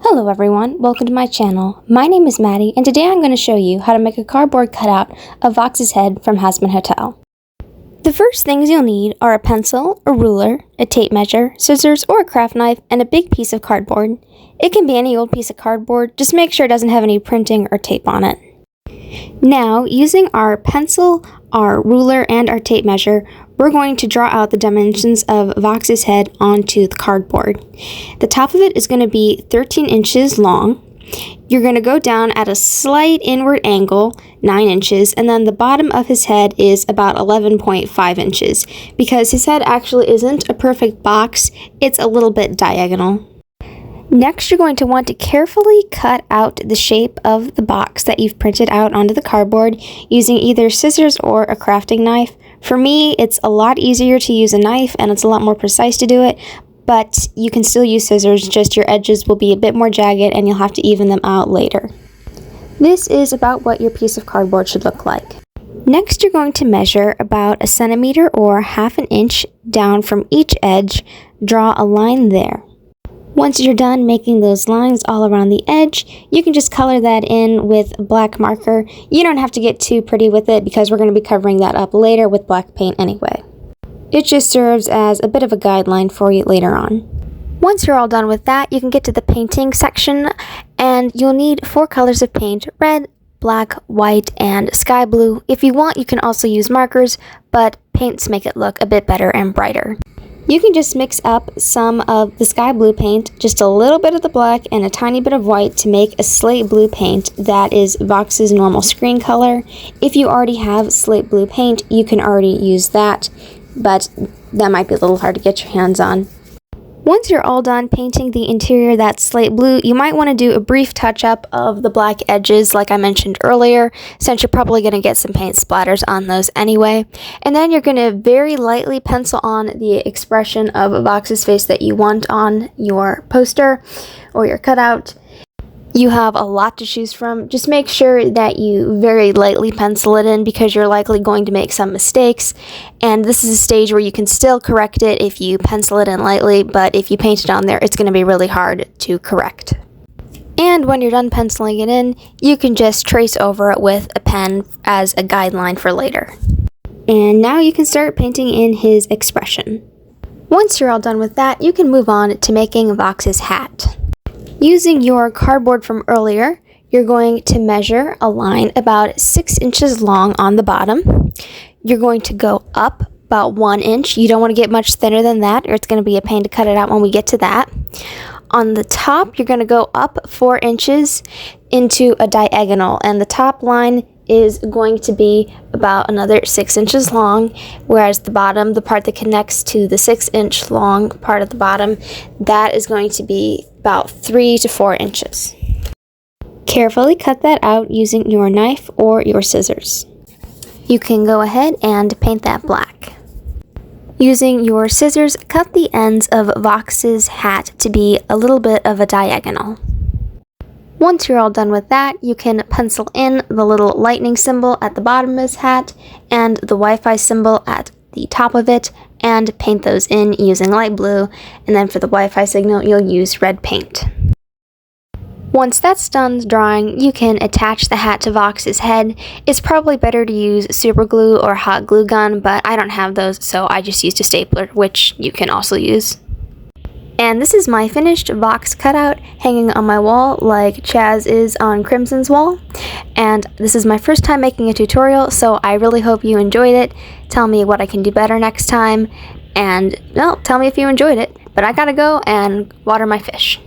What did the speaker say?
Hello everyone, welcome to my channel. My name is Maddie and today I'm going to show you how to make a cardboard cutout of Vox's head from Hazbin Hotel. The first things you'll need are a pencil, a ruler, a tape measure, scissors or a craft knife, and a big piece of cardboard. It can be any old piece of cardboard, just make sure it doesn't have any printing or tape on it. Now, using our pencil, our ruler, and our tape measure, we're going to draw out the dimensions of Vox's head onto the cardboard. The top of it is going to be 13 inches long. You're going to go down at a slight inward angle, 9 inches, and then the bottom of his head is about 11.5 inches. Because his head actually isn't a perfect box, it's a little bit diagonal. Next, you're going to want to carefully cut out the shape of the box that you've printed out onto the cardboard using either scissors or a crafting knife. For me, it's a lot easier to use a knife and it's a lot more precise to do it, but you can still use scissors, just your edges will be a bit more jagged and you'll have to even them out later. This is about what your piece of cardboard should look like. Next, you're going to measure about 1 centimeter or ½ an inch down from each edge. Draw a line there. Once you're done making those lines all around the edge, you can just color that in with black marker. You don't have to get too pretty with it because we're going to be covering that up later with black paint anyway. It just serves as a bit of a guideline for you later on. Once you're all done with that, you can get to the painting section and you'll need 4 colors of paint: red, black, white, and sky blue. If you want, you can also use markers, but paints make it look a bit better and brighter. You can just mix up some of the sky blue paint, just a little bit of the black, and a tiny bit of white to make a slate blue paint that is Vox's normal screen color. If you already have slate blue paint, you can already use that, but that might be a little hard to get your hands on. Once you're all done painting the interior that slate blue, you might want to do a brief touch-up of the black edges like I mentioned earlier, since you're probably going to get some paint splatters on those anyway. And then you're going to very lightly pencil on the expression of Vox's face that you want on your poster or your cutout. You have a lot to choose from. Just make sure that you very lightly pencil it in because you're likely going to make some mistakes. And this is a stage where you can still correct it if you pencil it in lightly, but if you paint it on there, it's going to be really hard to correct. And when you're done penciling it in, you can just trace over it with a pen as a guideline for later. And now you can start painting in his expression. Once you're all done with that, you can move on to making Vox's hat. Using your cardboard from earlier, you're going to measure a line about 6 inches long on the bottom. You're going to go up about 1 inch. You don't want to get much thinner than that, or it's going to be a pain to cut it out when we get to that. On the top, you're going to go up 4 inches into a diagonal, and the top line is going to be about another 6 inches long, whereas the bottom, the part that connects to the 6-inch long part of the bottom, that is going to be about 3 to 4 inches. Carefully cut that out using your knife or your scissors. You can go ahead and paint that black. Using your scissors, cut the ends of Vox's hat to be a little bit of a diagonal. Once you're all done with that, you can pencil in the little lightning symbol at the bottom of his hat and the Wi-Fi symbol at the top of it and paint those in using light blue, and then for the Wi-Fi signal you'll use red paint. Once that's done drawing, you can attach the hat to Vox's head. It's probably better to use super glue or hot glue gun, but I don't have those, so I just used a stapler, which you can also use. And this is my finished Vox cutout hanging on my wall like Chaz is on Crimson's wall. And this is my first time making a tutorial, so I really hope you enjoyed it. Tell me what I can do better next time, and well, tell me if you enjoyed it. But I gotta go and water my fish.